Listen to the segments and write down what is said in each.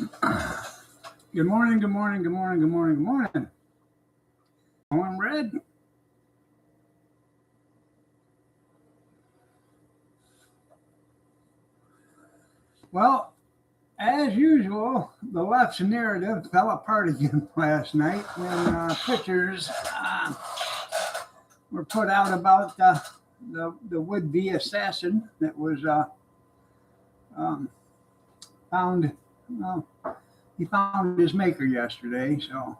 Good morning, good morning, good morning, good morning, good morning. Cornbread. Well, as usual, the left's narrative fell apart again last night when pictures were put out about the would-be assassin that was um, found. Well, he found his maker yesterday, so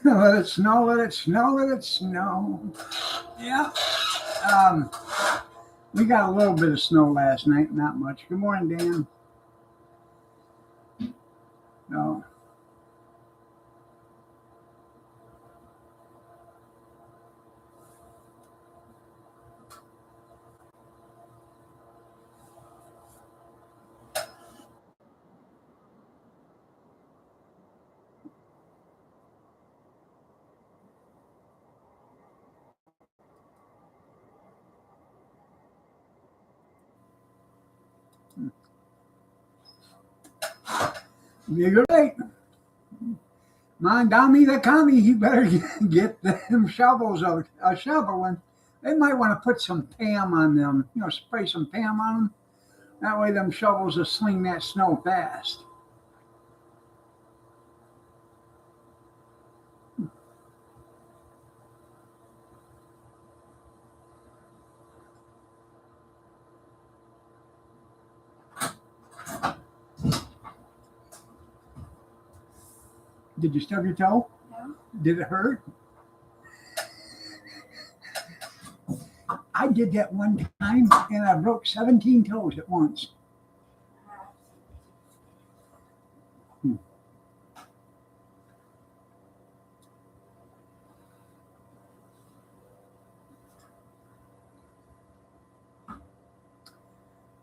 let it snow, let it snow, let it snow. Yeah. Um, we got a little bit of snow last night, not much. Good morning, Dan. No. You're right. Mondami the commie, he better get them shovels a shoveling. They might want to put some Pam on them, spray some Pam on them. That way, them shovels will sling that snow fast. Did you stub your toe? No. Did it hurt? I did that one time and I broke 17 toes at once.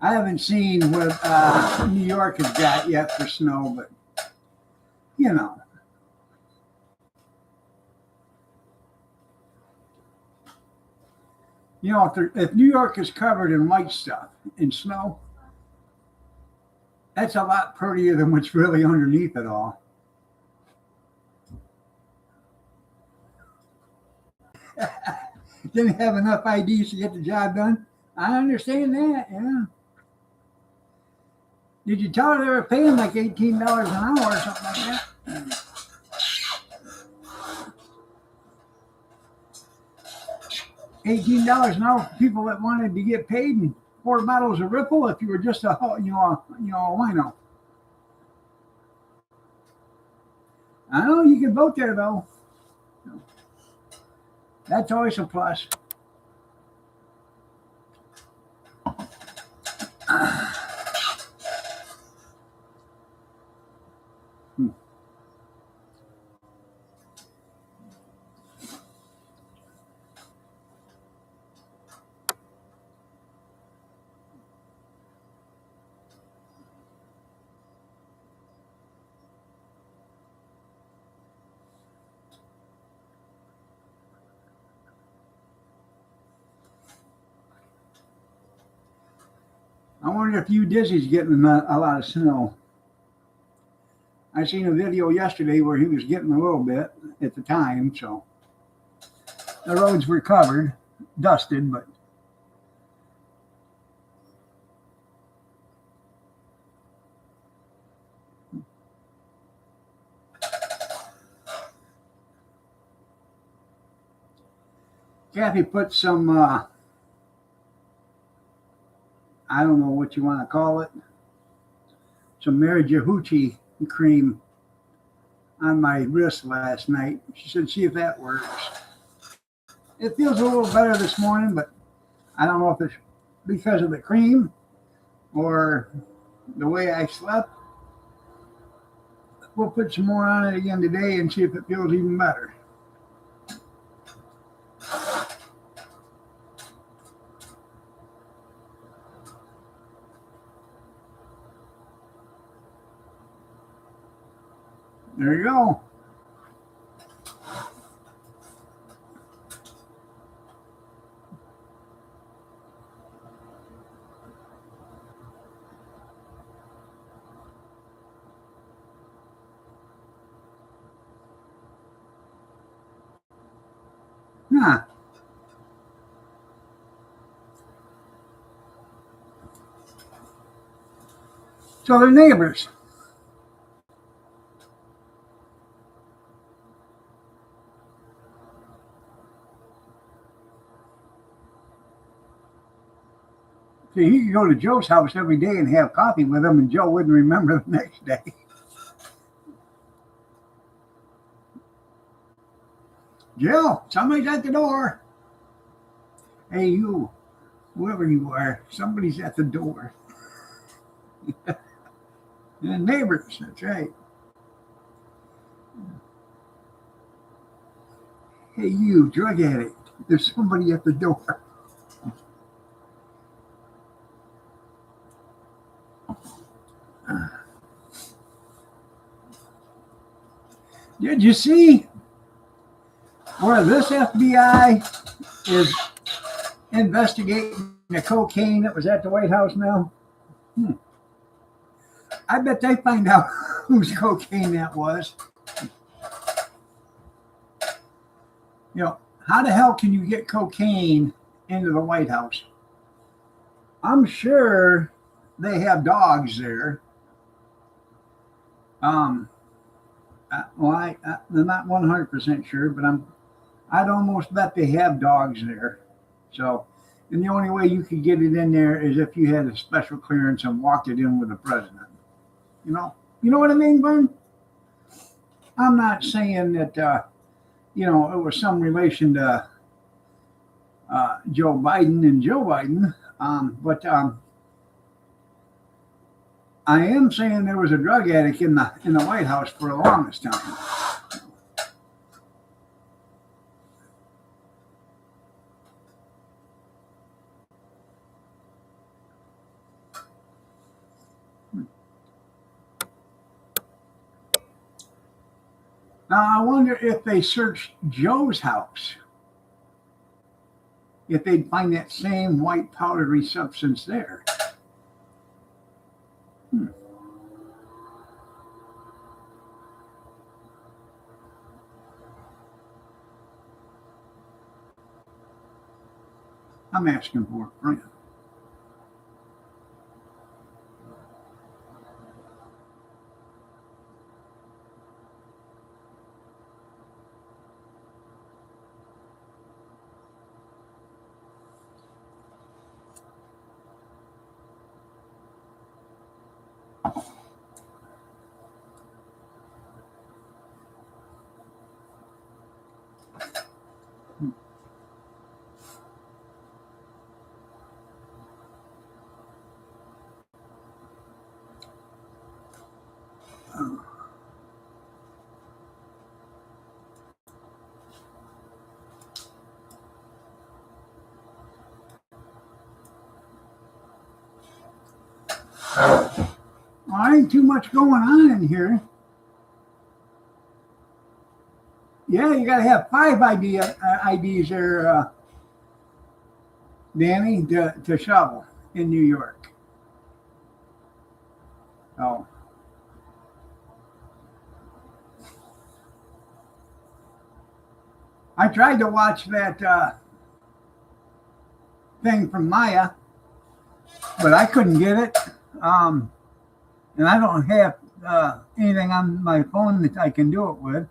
I haven't seen what New York has got yet for snow, but you know. If New York is covered in white stuff in snow, that's a lot prettier than what's really underneath it all. Didn't have enough IDs to get the job done. I understand that, yeah. Did you tell her they were paying like $18 an hour or something like that? $18 an hour for people that wanted to get paid and 4 bottles of Ripple if you were just a wino. I know you can vote there though. That's always a plus. I wonder if you Dizzy's getting a lot of snow. I seen a video yesterday where he was getting a little bit at the time, so the roads were covered, dusted, but Kathy put some, I don't know what you want to call it, some Marijuana cream on my wrist last night. She said, see if that works. It feels a little better this morning, but I don't know if it's because of the cream or the way I slept. We'll put some more on it again today and see if it feels even better. There you go. So they're neighbors. So he could go to Joe's house every day and have coffee with him, and Joe wouldn't remember the next day. Jill, somebody's at the door. Hey, you, whoever you are, somebody's at the door. And neighbors, that's right. Hey, you, drug addict, there's somebody at the door. Did you see where this FBI is investigating the cocaine that was at the White House now? I bet they find out whose cocaine that was. You know, how the hell can you get cocaine into the White House? I'm sure they have dogs there. I'm not 100% sure, but I'd almost bet they have dogs there. So, and the only way you could get it in there is if you had a special clearance and walked it in with the president. You know what I mean, Glenn? I'm not saying that it was some relation to Joe Biden and Joe Biden, but I am saying there was a drug addict in the White House for the longest time. Now I wonder if they searched Joe's house, if they'd find that same white powdery substance there. I'm asking for a friend. Well, ain't too much going on in here. Yeah, you got to have 5 IDs there, Danny, to shovel in New York. Oh. I tried to watch that thing from Maya, but I couldn't get it. And I don't have anything on my phone that I can do it with.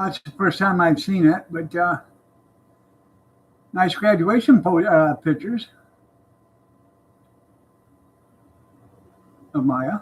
It's the first time I've seen it, but nice graduation pictures of Maya.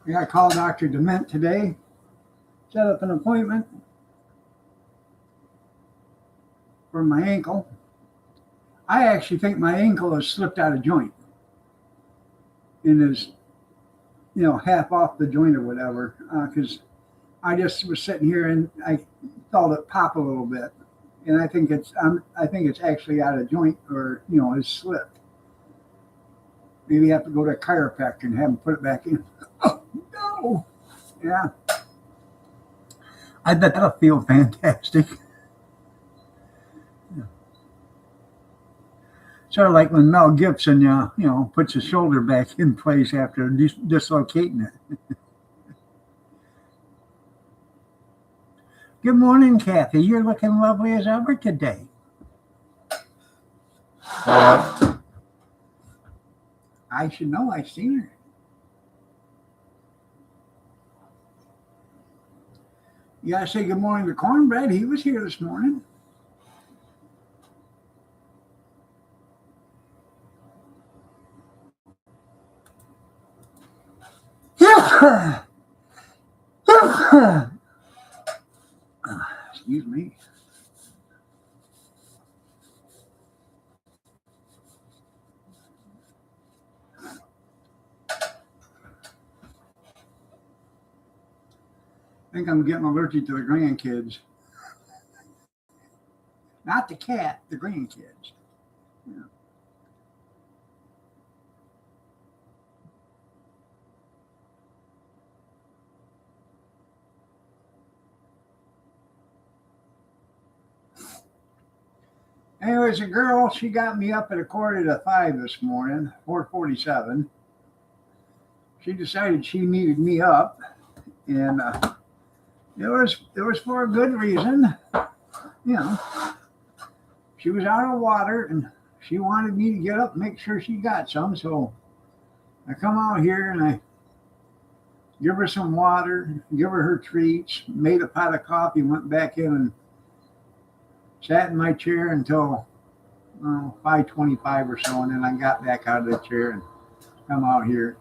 I got to call Dr. Dement today, set up an appointment for my ankle. I actually think my ankle has slipped out of joint and is, half off the joint or whatever, because I just was sitting here and I felt it pop a little bit, and I think it's actually out of joint, or it's slipped. Maybe I have to go to a chiropractor and have him put it back in. Oh no! Yeah, I bet that'll feel fantastic. Sort of like when Mel Gibson, puts his shoulder back in place after dislocating it. Good morning, Kathy. You're looking lovely as ever today. I should know. I've seen her. You gotta say good morning to Cornbread. He was here this morning. Excuse me. I think I'm getting allergic to the grandkids. Not the cat, the grandkids. Yeah. Anyways, a girl, she got me up at 4:45 this morning, 4:47. She decided she needed me up, and it was for a good reason. She was out of water, and she wanted me to get up and make sure she got some. So I come out here and I give her some water, give her treats, made a pot of coffee, went back in and sat in my chair until 5:25 or so, and then I got back out of the chair and come out here.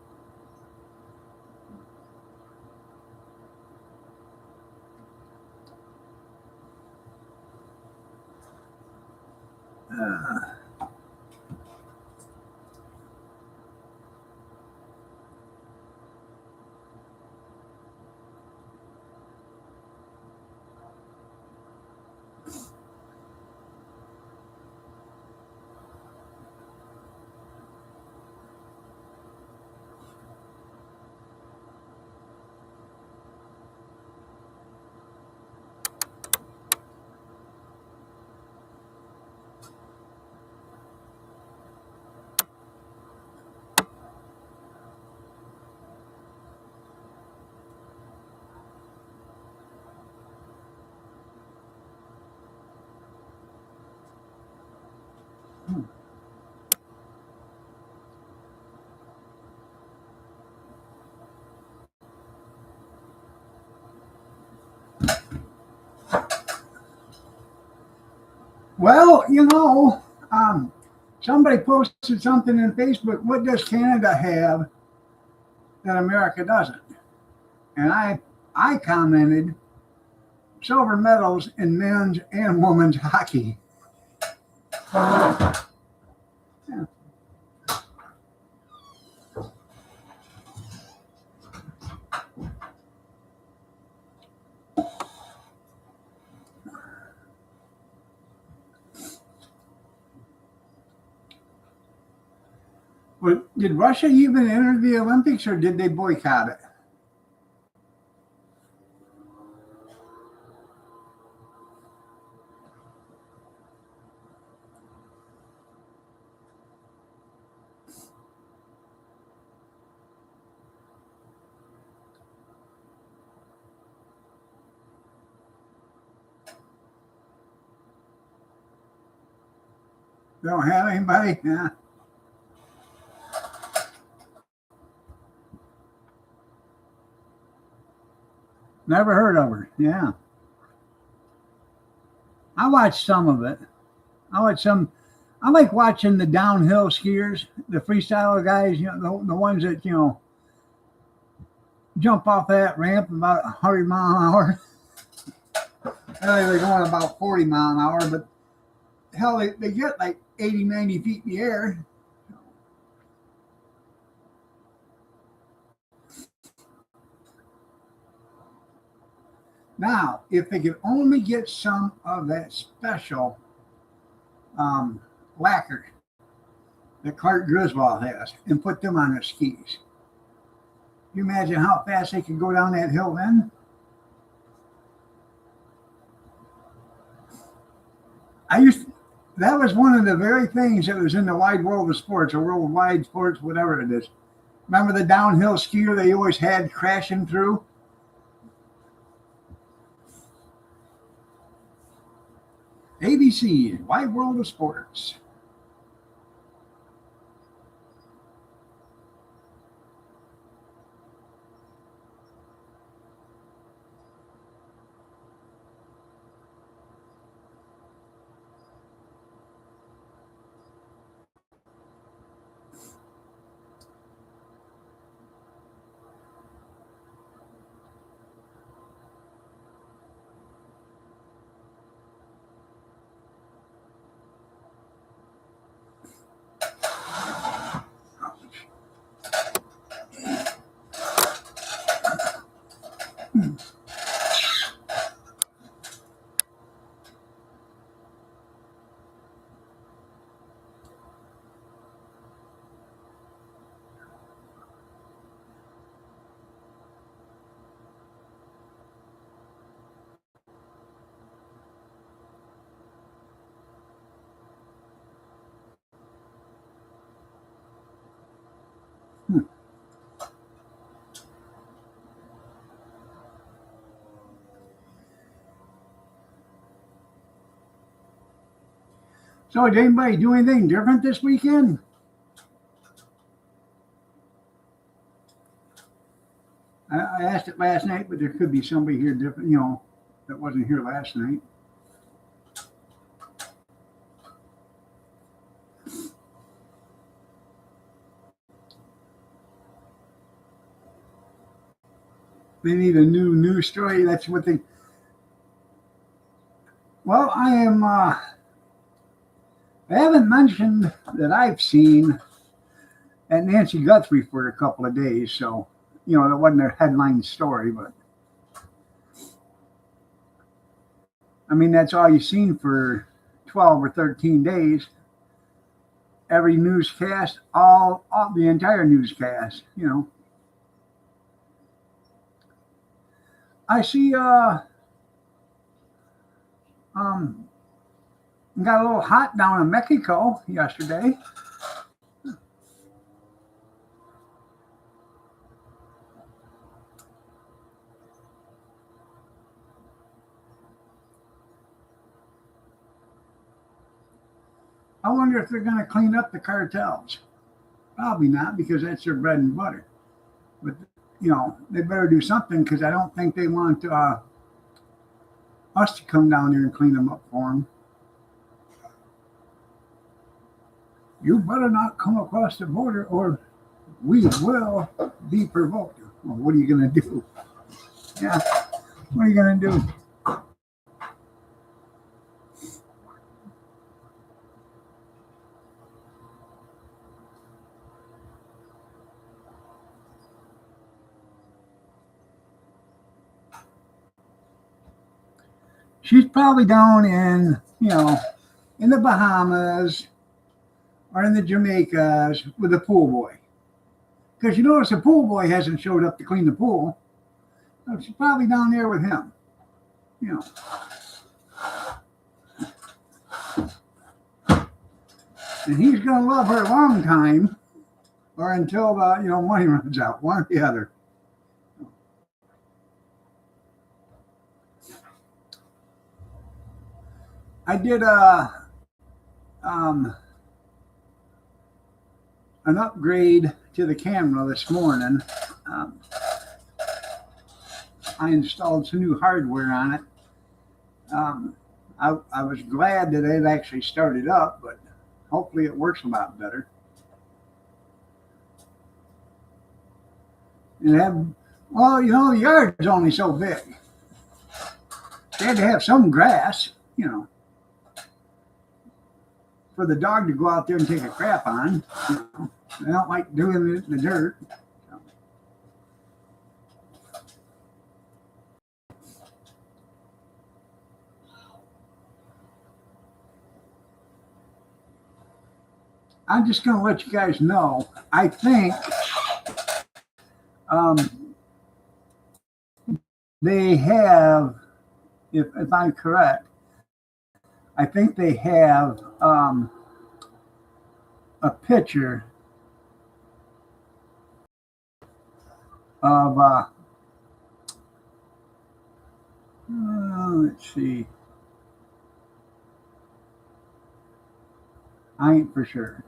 Well, somebody posted something in Facebook. What does Canada have that America doesn't? And I commented silver medals in men's and women's hockey. Yeah. Well, did Russia even enter the Olympics, or did they boycott it? They don't have anybody? Yeah. Never heard of her. Yeah. I watched some of it. I like watching the downhill skiers, the freestyle guys, the ones that, jump off that ramp about 100 mile an hour. They were going about 40 mile an hour, but hell, they get like 80, 90 feet in the air. Now, if they could only get some of that special lacquer that Clark Griswold has and put them on their skis, you imagine how fast they could go down that hill then? That was one of the very things that was in the wide world of sports, or worldwide sports, whatever it is. Remember the downhill skier they always had crashing through? ABC, Wide World of Sports. So did anybody do anything different this weekend? I asked it last night, but there could be somebody here different, that wasn't here last night. They need a new news story. That's what they. Well, I haven't mentioned that I've seen at Nancy Guthrie for a couple of days, so that wasn't their headline story, but I mean that's all you've seen for 12 or 13 days. Every newscast, all the entire newscast, I see got a little hot down in Mexico yesterday. I wonder if they're going to clean up the cartels. Probably not, because that's their bread and butter. But, they better do something, because I don't think they want us to come down there and clean them up for them. You better not come across the border or we will be provoked. Well, what are you going to do? Yeah, what are you going to do? She's probably down in, in the Bahamas or in the Jamaicas with the pool boy. Because you notice the pool boy hasn't showed up to clean the pool. So she's probably down there with him. And he's going to love her a long time or until the, money runs out, one or the other. I did an upgrade to the camera this morning. I installed some new hardware on it. I was glad that it actually started up, but hopefully it works a lot better. And Well, the yard's only so big. They had to have some grass, for the dog to go out there and take a crap on. They don't like doing it in the dirt. I'm just going to let you guys know. I think um, they have, if I'm correct, I think they have a picture of, let's see, I ain't for sure,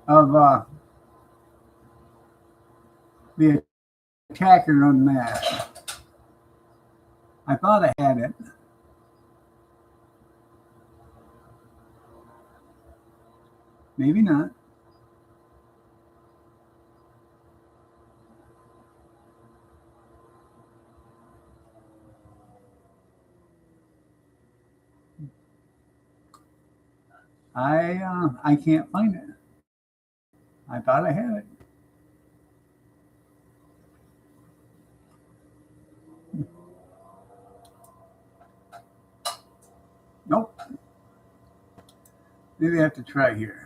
of the attacker unmasked. I thought I had it. Maybe not. I can't find it. I thought I had it. Nope. Maybe I have to try here.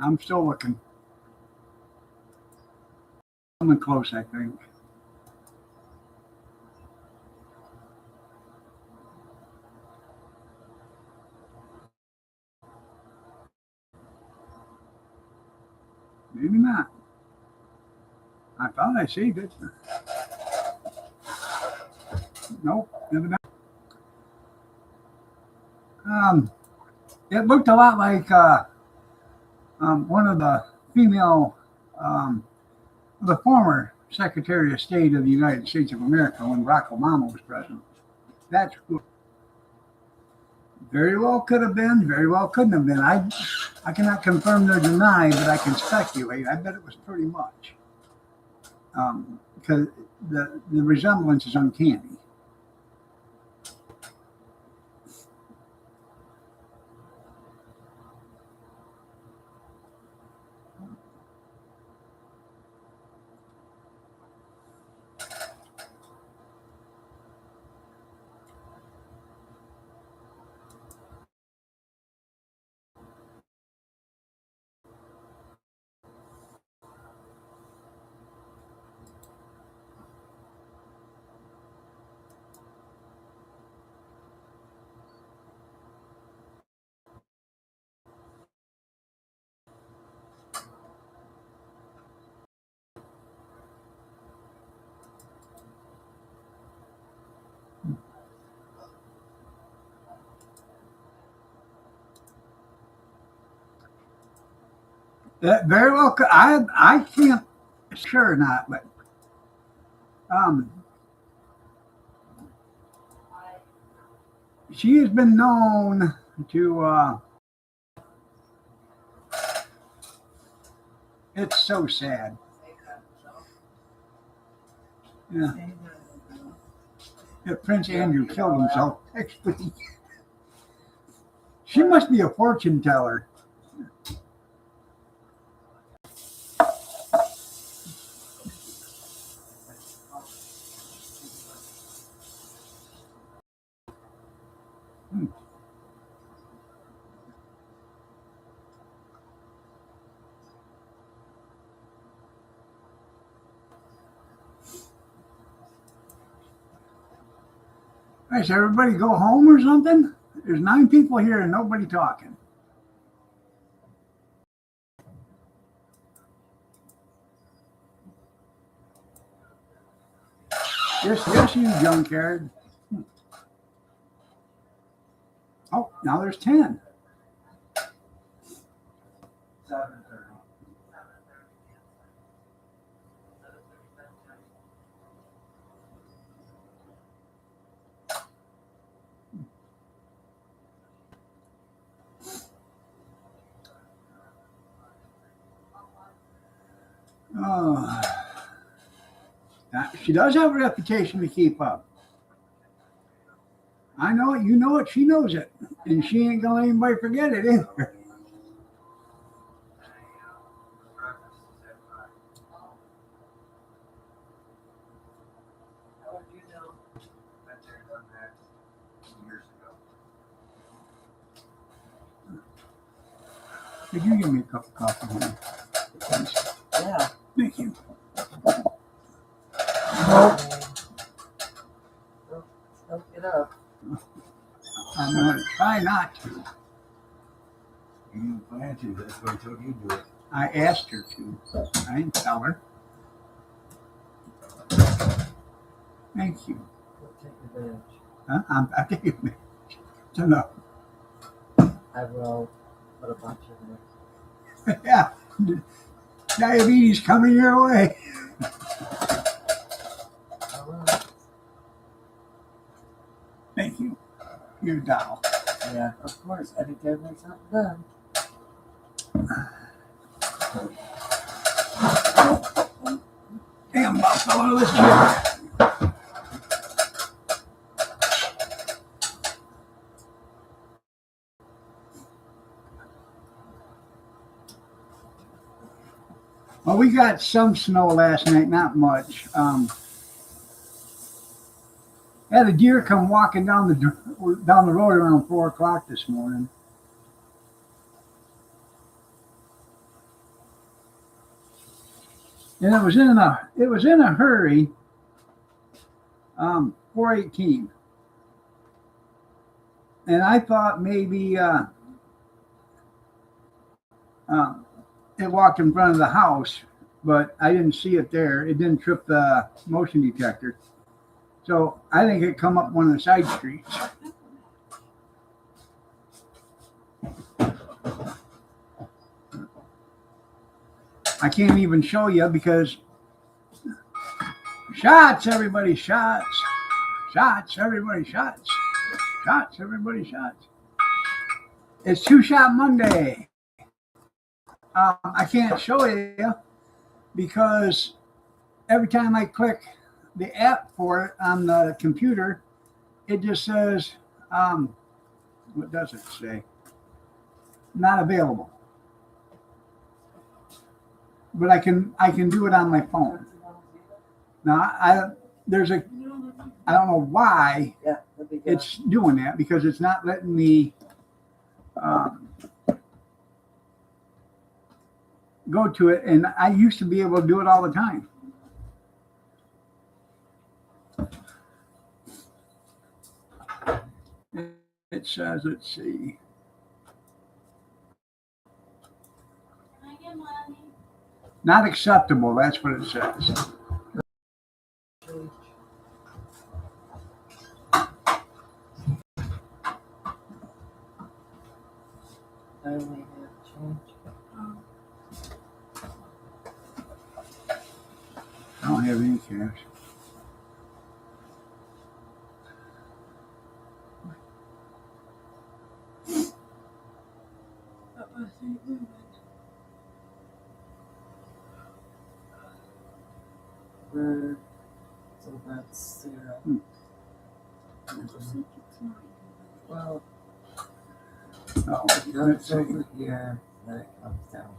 I'm still looking. Coming close, I think. Maybe not. I thought I saved it. Nope, never done. Um, it looked a lot like one of the female, um, the former Secretary of State of the United States of America when Barack Obama was president. That's who. Very well could have been, very well couldn't have been. I cannot confirm nor deny, but I can speculate. I bet it was pretty much. Because the resemblance is uncanny. That very well could. I can't sure or not, but um, she has been known to. It's so sad. Yeah, that Prince Andrew killed himself next week. She must be a fortune teller. Hmm. I said, everybody go home or something? There's 9 people here and nobody talking. Yes, you junkyard. Oh, now there's 10. 7:30. Oh, she does have a reputation to keep up. I know it, you know it, she knows it. And she ain't gonna let anybody forget it either. How would you know? Been there, done that years ago. Could you give me a cup of coffee, honey? Please. Yeah. Thank you. Don't get up. I'm gonna try not to. You didn't plan to. That's why I told you to do it. I asked her to. I didn't tell her. Thank you. Go take advantage. Huh? I'm taking advantage. So no. I will put a bunch in there. Yeah. Diabetes coming your way. Alright. Thank you. You're a doll. Yeah, of course. Anytime there's something done. Damn buffalo, this shit. Well, we got some snow last night, not much. Had a deer come walking down the road around 4 o'clock this morning. And it was in a hurry. 418. And I thought maybe it walked in front of the house, but I didn't see it there. It didn't trip the motion detector. So I think it come up one of the side streets. I can't even show you because shots, everybody, shots. Shots, everybody, shots. Shots, everybody, shots. It's 2-Shot Monday. I can't show you because every time I click the app for it on the computer, it just says, what does it say? Not available. But I can do it on my phone. Now I don't know why it's doing that, because it's not letting me go to it, and I used to be able to do it all the time. It says, let's see. Not acceptable, that's what it says. I only have change. I don't have any cash. So that's 0. Well, Oh, it let's goes see. over here, then it comes down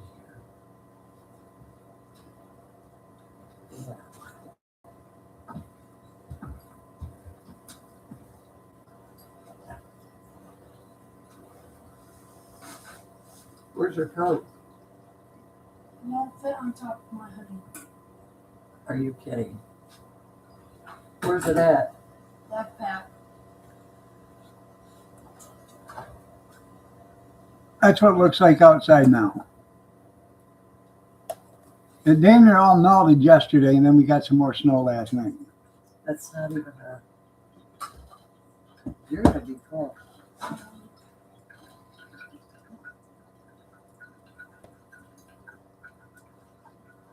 here. Yeah. Where's your coat? Won't fit on top of my hoodie. Are you kidding? Where's it at? Backpack. That's what it looks like outside now. It damn near all melted yesterday, and then we got some more snow last night. That's not even a. You're gonna be cool.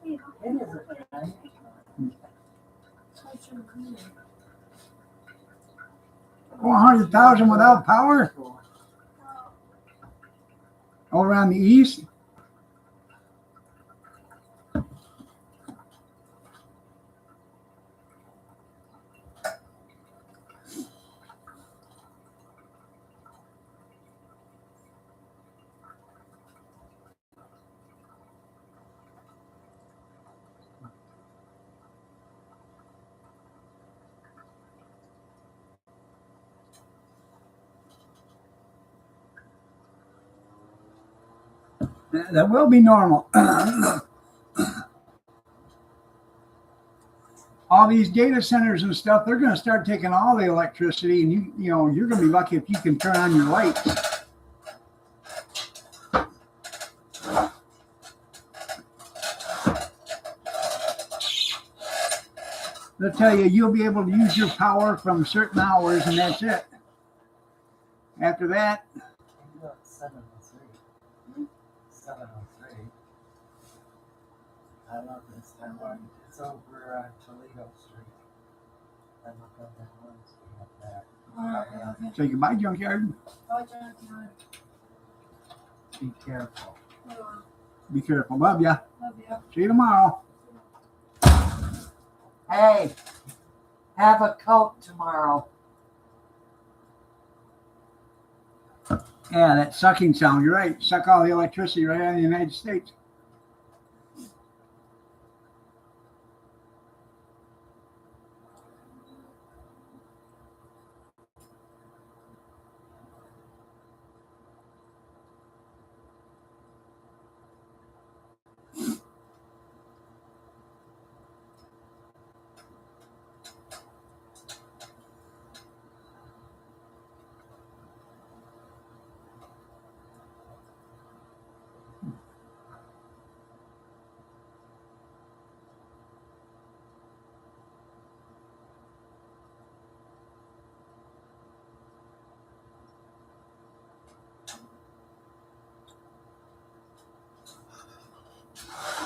It isn't right. Such a good. 400,000 without power over on the east. That will be normal. All these data centers and stuff, they're going to start taking all the electricity, and you know, you're going to be lucky if you can turn on your lights. They'll tell you you'll be able to use your power from certain hours, and that's it. After that, 703. 703. I love this town. It's over on Toledo Street. I look up that one street up there. Alright, okay. say goodbye, junkyard. Bye, junkyard. Be careful. Be careful. Love ya. Love you. See you tomorrow. Hey, have a Coke tomorrow. Yeah, that sucking sound. You're right. Suck all the electricity right out of the United States.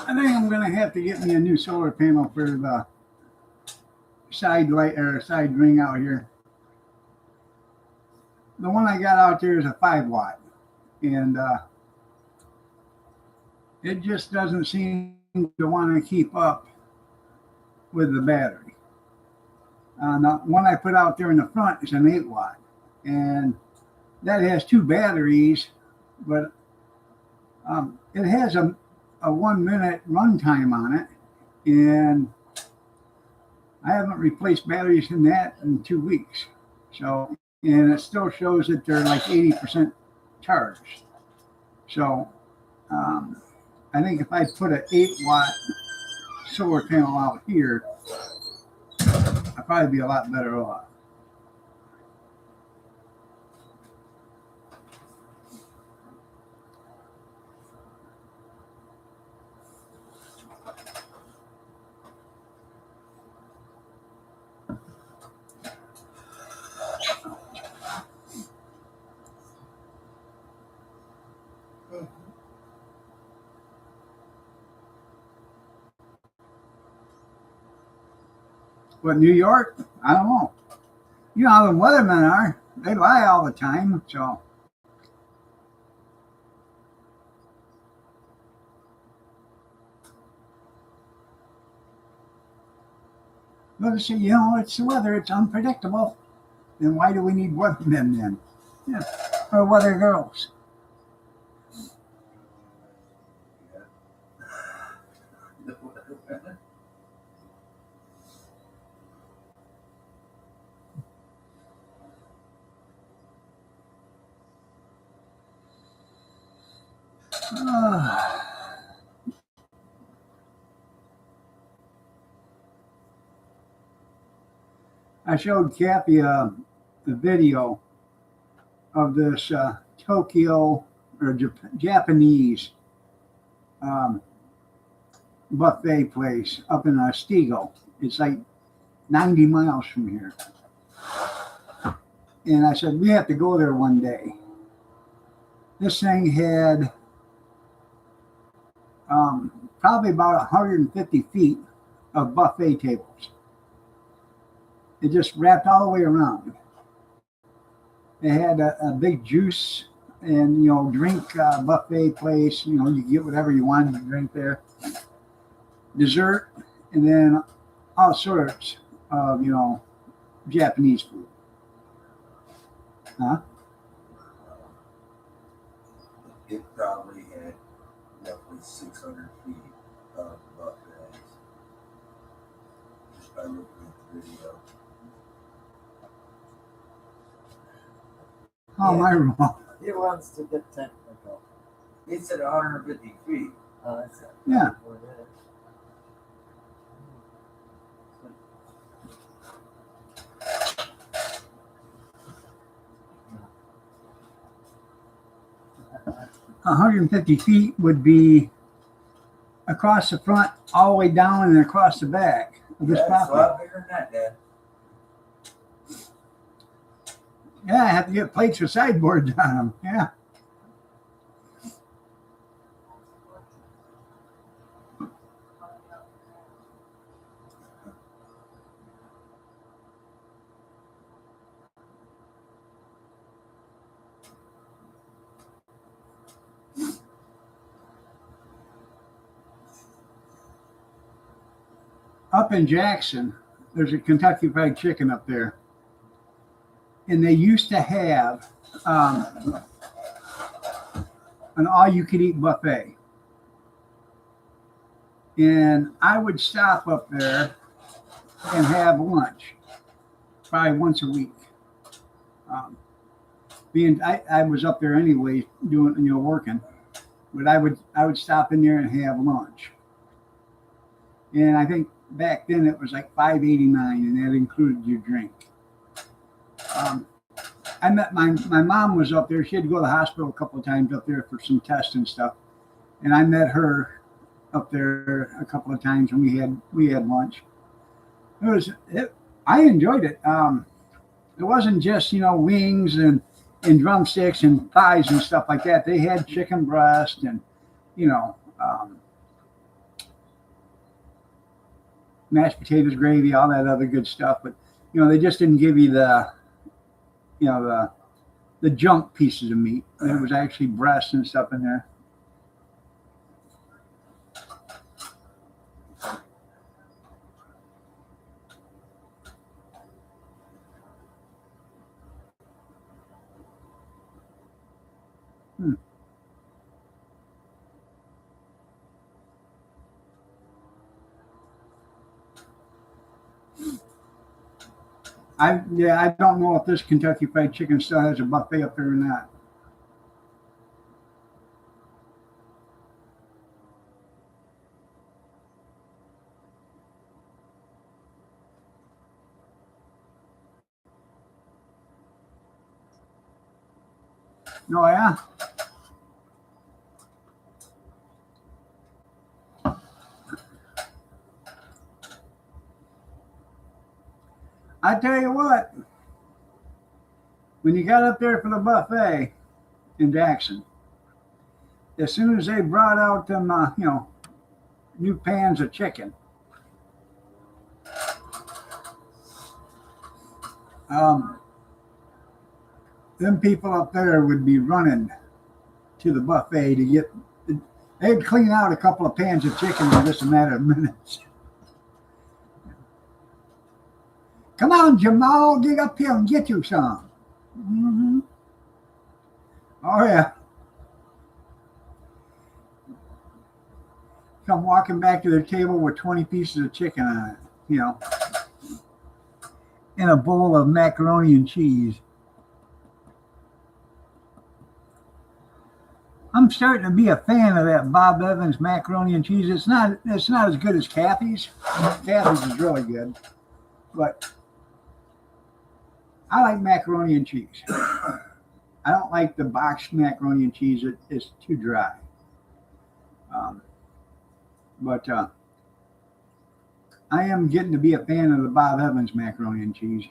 I think I'm going to have to get me a new solar panel for the side light or side ring out here. The one I got out there is a 5 watt, and it just doesn't seem to want to keep up with the battery. The one I put out there in the front is an 8 watt, and that has 2 batteries, but it has a 1 minute runtime on it, and I haven't replaced batteries in that in 2 weeks. So, and it still shows that they're like 80% charged. So, I think if I put an 8 watt solar panel out here, I'd probably be a lot better off. But New York, I don't know. You know how the weathermen are. They lie all the time. So, let's see, you know, it's the weather. It's unpredictable. Then why do we need weathermen then? Yeah, or weather girls. I showed Kathy the video of this Tokyo or Japanese buffet place up in Stego. It's like 90 miles from here. And I said, we have to go there one day. This thing had probably about 150 feet of buffet tables. It just wrapped all the way around. It had a big juice and, drink buffet place. You get whatever you wanted to drink there. Dessert, and then all sorts of, Japanese food. Huh? It probably had roughly 600 feet of buffets. Just by looking at the video. How am I wrong? He wants to get technical. It said 150 feet. Oh, that's it. Yeah. What it is. 150 feet would be across the front, all the way down, and across the back of this That's a property. lot bigger than that, Dad. Yeah, I have to get plates with sideboards on them. Yeah. Up in Jackson, there's a Kentucky Fried Chicken up there. And they used to have an all-you-could-eat buffet. And I would stop up there and have lunch, probably once a week. I was up there anyway, doing working, but I would stop in there and have lunch. And I think back then it was like $5.89, and that included your drink. I met my mom was up there. She had to go to the hospital a couple of times up there for some tests and stuff. And I met her up there a couple of times when we had lunch. I enjoyed it. It wasn't just wings and drumsticks and thighs and stuff like that. They had chicken breast and mashed potatoes, gravy, all that other good stuff. But they just didn't give you the junk pieces of meat. There was actually breast and stuff in there. I don't know if this Kentucky Fried Chicken still has a buffet up there or not. No, yeah. I tell you what, when you got up there for the buffet in Jackson, as soon as they brought out them, new pans of chicken, them people up there would be running to the buffet to get. They'd clean out a couple of pans of chicken in just a matter of minutes. Come on, Jamal, get up here and get you some. Mm-hmm. Oh, yeah. Come walking back to their table with 20 pieces of chicken on it, and a bowl of macaroni and cheese. I'm starting to be a fan of that Bob Evans macaroni and cheese. It's not as good as Kathy's. Kathy's is really good, but I like macaroni and cheese. I don't like the boxed macaroni and cheese. It's too dry. But I am getting to be a fan of the Bob Evans macaroni and cheese.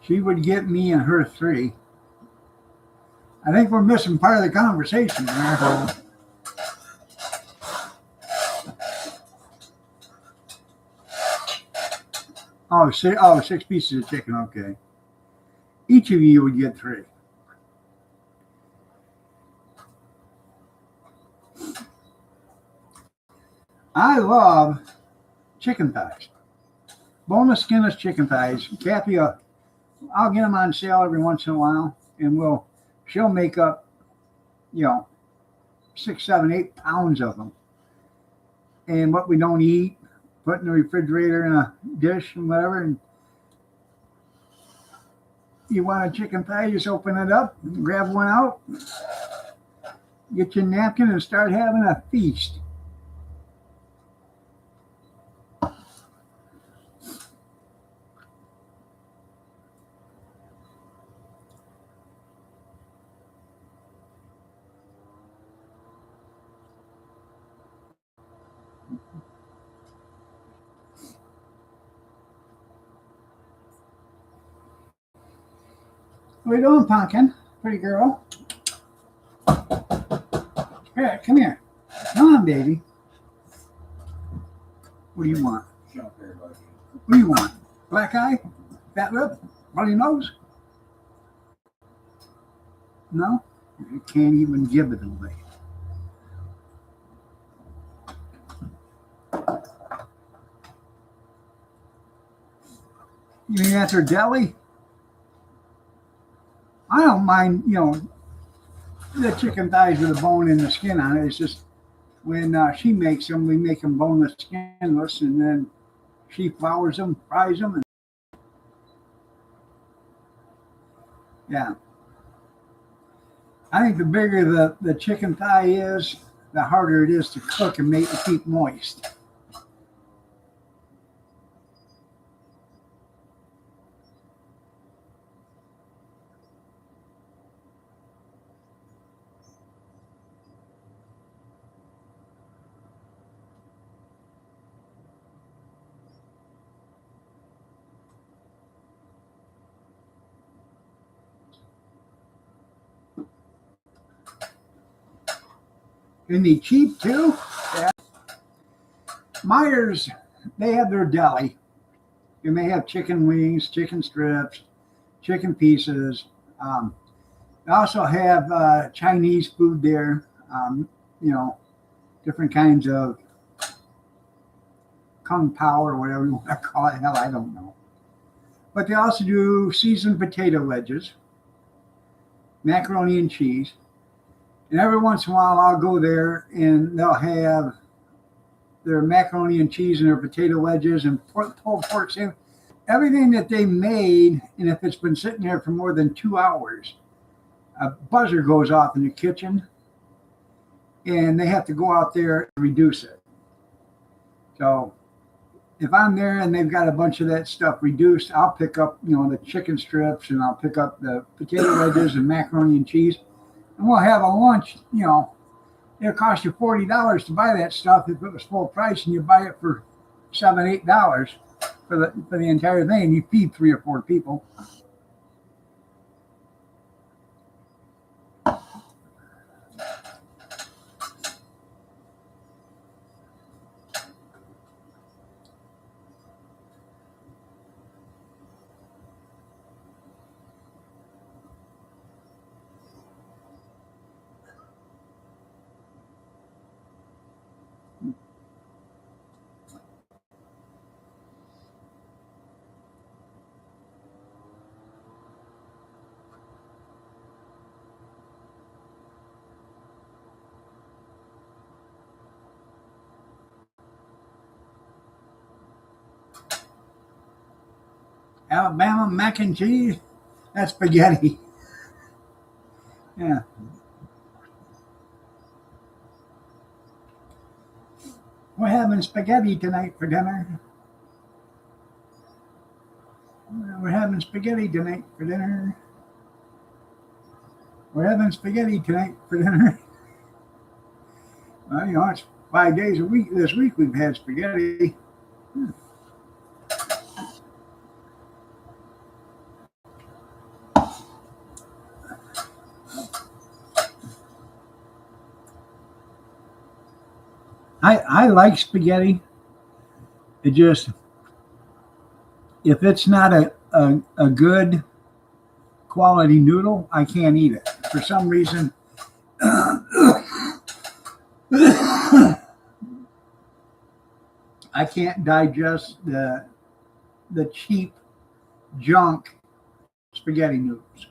She would get me and her 3. I think we're missing part of the conversation there. Oh, 6 pieces of chicken. Okay. Each of you would get 3. I love chicken thighs. Boneless, skinless chicken thighs. Kathy, I'll get them on sale every once in a while, and she'll make up, 6, 7, 8 pounds of them. And what we don't eat, put in the refrigerator in a dish and whatever. And you want a chicken thigh, just open it up, grab one out, get your napkin, and start having a feast. What are you doing, Pumpkin? Pretty girl. Here, come here. Come on, baby. What do you want? Jump there, buddy. What do you want? Black eye? Fat lip? Bloody nose? No? You can't even give it away. You mean that's her deli? I don't mind, the chicken thighs with the bone and the skin on it. It's just when she makes them, we make them boneless, skinless, and then she flours them, fries them, and yeah. I think the bigger the chicken thigh is, the harder it is to cook and keep moist. And they cheap too. Yeah. Myers, they have their deli. And they have chicken wings, chicken strips, chicken pieces. They also have Chinese food there. Different kinds of kung pao or whatever you want to call it. Hell, I don't know. But they also do seasoned potato wedges, macaroni and cheese. And every once in a while, I'll go there and they'll have their macaroni and cheese and their potato wedges and pulled pork sandwich. Everything that they made, and if it's been sitting there for more than 2 hours, a buzzer goes off in the kitchen and they have to go out there and reduce it. So if I'm there and they've got a bunch of that stuff reduced, I'll pick up, the chicken strips, and I'll pick up the potato wedges and macaroni and cheese. And we'll have a lunch, it'll cost you $40 to buy that stuff if it was full price, and you buy it for $7, $8 for the entire thing, and you feed 3 or 4 people. Alabama mac and cheese, that's spaghetti. Yeah. We're having spaghetti tonight for dinner. We're having spaghetti tonight for dinner. We're having spaghetti tonight for dinner. Well, you know, it's 5 days a week. This week we've had spaghetti. I like spaghetti. It just, if it's not a good quality noodle, I can't eat it. For some reason, I can't digest the cheap junk spaghetti noodles.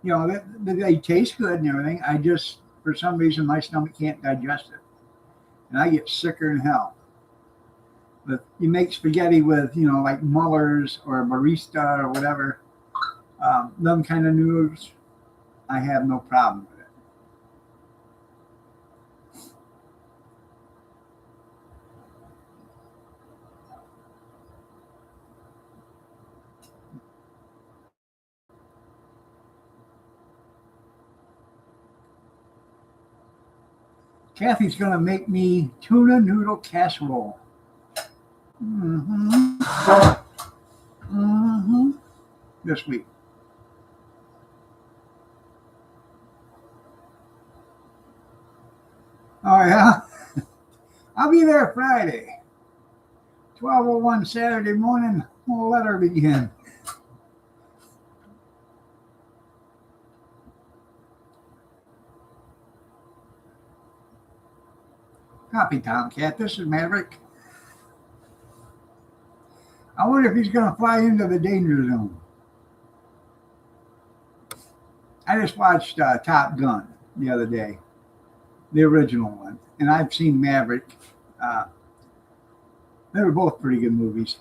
You know, they taste good and everything. I just, for some reason, my stomach can't digest it. And I get sicker than hell. But you make spaghetti with, you know, like Muller's or Barista or whatever, them kind of noodles, I have no problem with it. Kathy's going to make me tuna noodle casserole. Mm-hmm. Mm-hmm. This week. Oh, yeah? I'll be there Friday. 12:01 Saturday morning. We'll let her begin. Copy, Tomcat. This is Maverick. I wonder if he's going to fly into the danger zone. I just watched Top Gun the other day, the original one, and I've seen Maverick. Uh, they were both pretty good movies.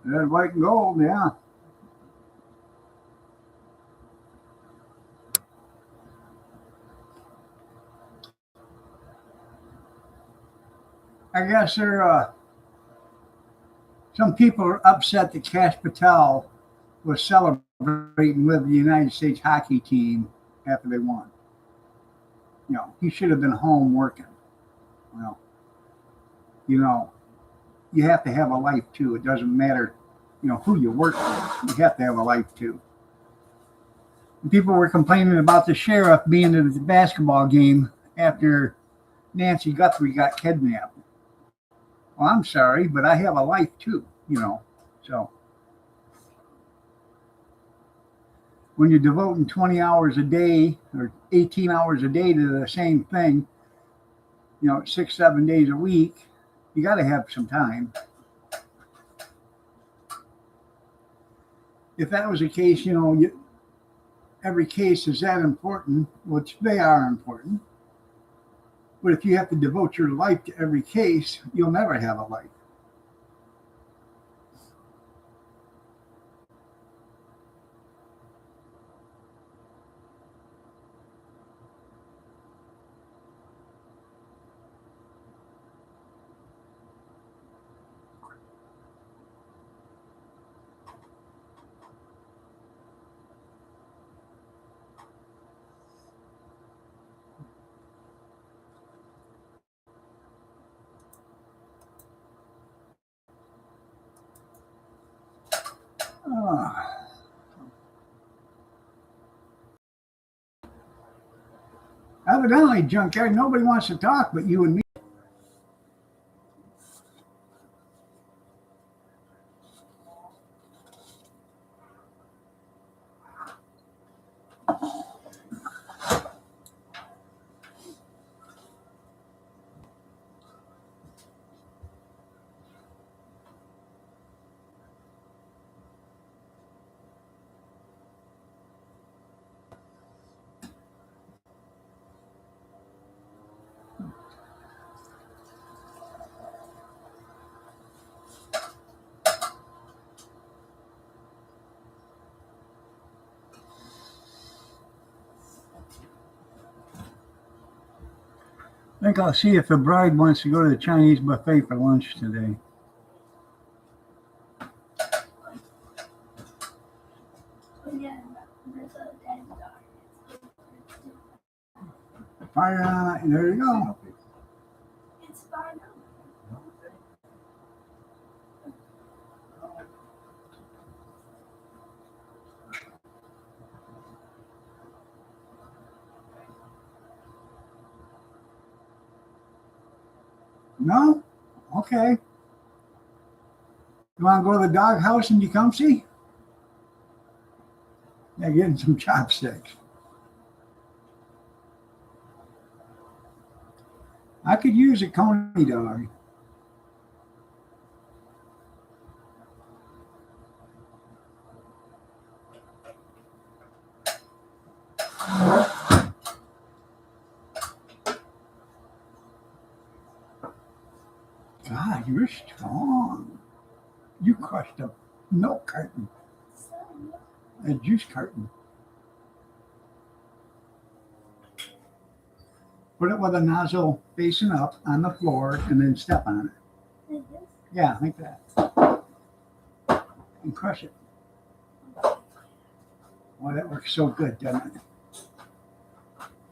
Red, white, and gold, yeah. I guess some people are upset that Cash Patel was celebrating with the United States hockey team after they won. You know, he should have been home working. Well, you know, you have to have a life too. It doesn't matter, you know, who you work for. You have to have a life too. And people were complaining about the sheriff being at the basketball game after Nancy Guthrie got kidnapped. Well, I'm sorry, but I have a life too, you know. So when you're devoting 20 hours a day or 18 hours a day to the same thing, you know, 6, 7 days a week, you got to have some time. If that was the case, you know, every case is that important, which they are important. But if you have to devote your life to every case, you'll never have a life. Ah. Evidently, junkyard, nobody wants to talk but you and me. I think I'll see if the bride wants to go to the Chinese buffet for lunch today. Yeah, there's a dead dog. Fire on it, and there you go. It's fine. No? Okay. You want to go to the dog house in Tecumseh? Yeah, getting some chopsticks. I could use a coney dog. God, you're strong. You crushed a milk carton, a juice carton. Put it with a nozzle facing up on the floor and then step on it. Like this? Yeah, like that. And crush it. Oh, that works so good, doesn't it?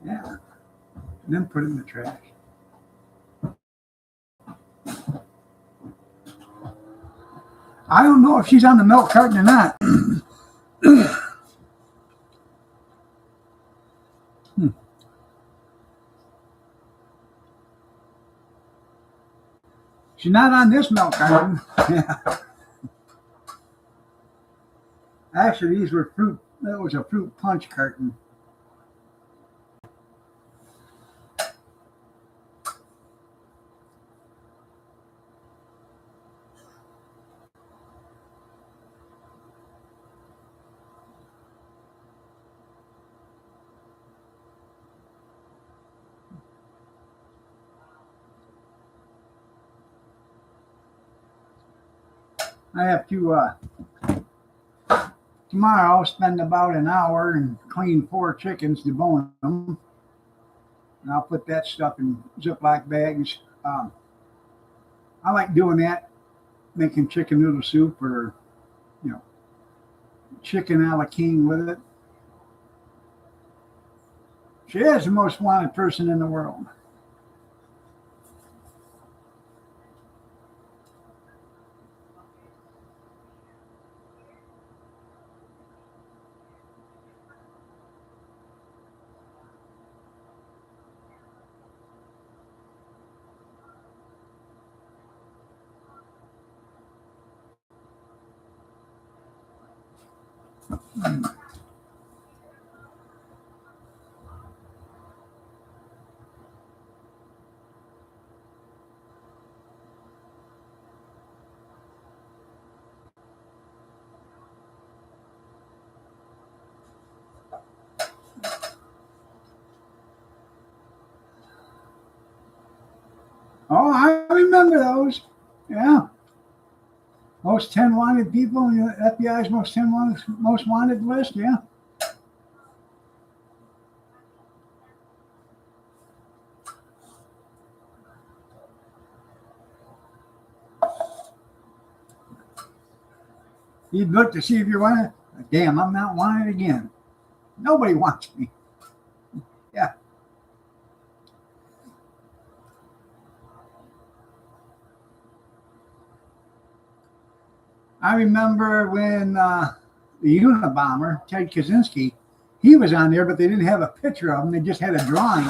Yeah. And then put it in the trash. I don't know if she's on the milk carton or not. She's not on this milk carton. Yeah. Actually, these were fruit. That was a fruit punch carton. I have to, tomorrow I'll spend about an hour and clean 4 chickens, debone them. And I'll put that stuff in Ziploc bags. I like doing that, making chicken noodle soup or, you know, chicken a la king with it. She is the most wanted person in the world. Oh, I remember those. Yeah. Most 10 wanted people in the FBI's most wanted list. Yeah. You'd look to see if you're wanted. Damn, I'm not wanted again. Nobody wants me. Yeah. I remember when the Unabomber, Ted Kaczynski, he was on there, but they didn't have a picture of him. They just had a drawing.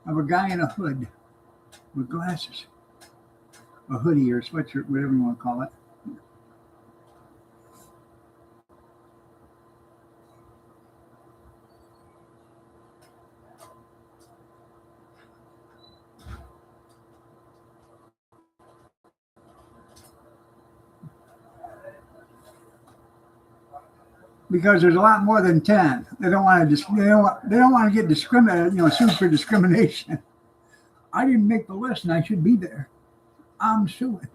Of a guy in a hood with glasses. A hoodie or sweatshirt, whatever you want to call it. Because there's a lot more than 10. They don't want to they don't want to get discriminated, sued for discrimination. I didn't make the list and I should be there. I'm suing.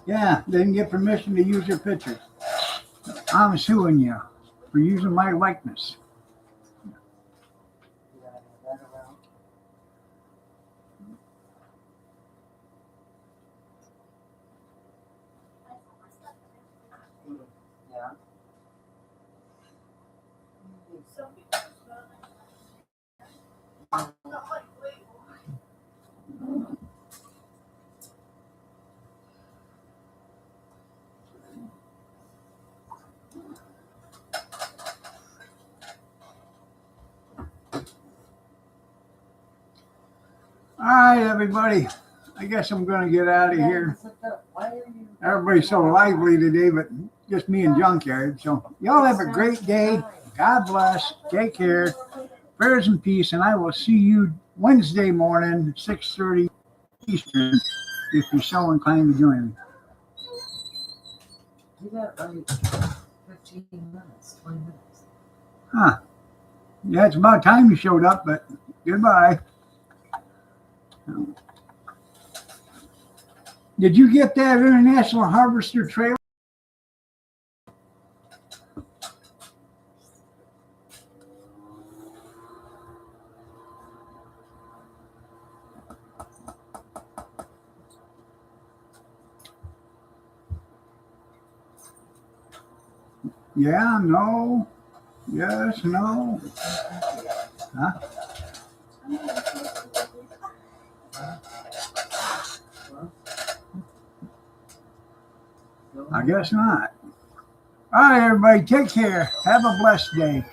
Yeah, they didn't get permission to use your picture. I'm suing you for using my likeness. You gotta have that around. Yeah. All right, everybody. I guess I'm going to get out of here. Why are you? Everybody's so lively today, but just me and Junkyard. So y'all have a great day. God bless. Take care. Prayers and peace. And I will see you Wednesday morning, 6:30 Eastern, if you're so inclined to join me. You got like 15 minutes, 20 minutes. Huh. Yeah, it's about time you showed up, but goodbye. Did you get that International Harvester trailer? Yeah, no. Yes, no. Huh? I guess not. All right, everybody, take care. Have a blessed day.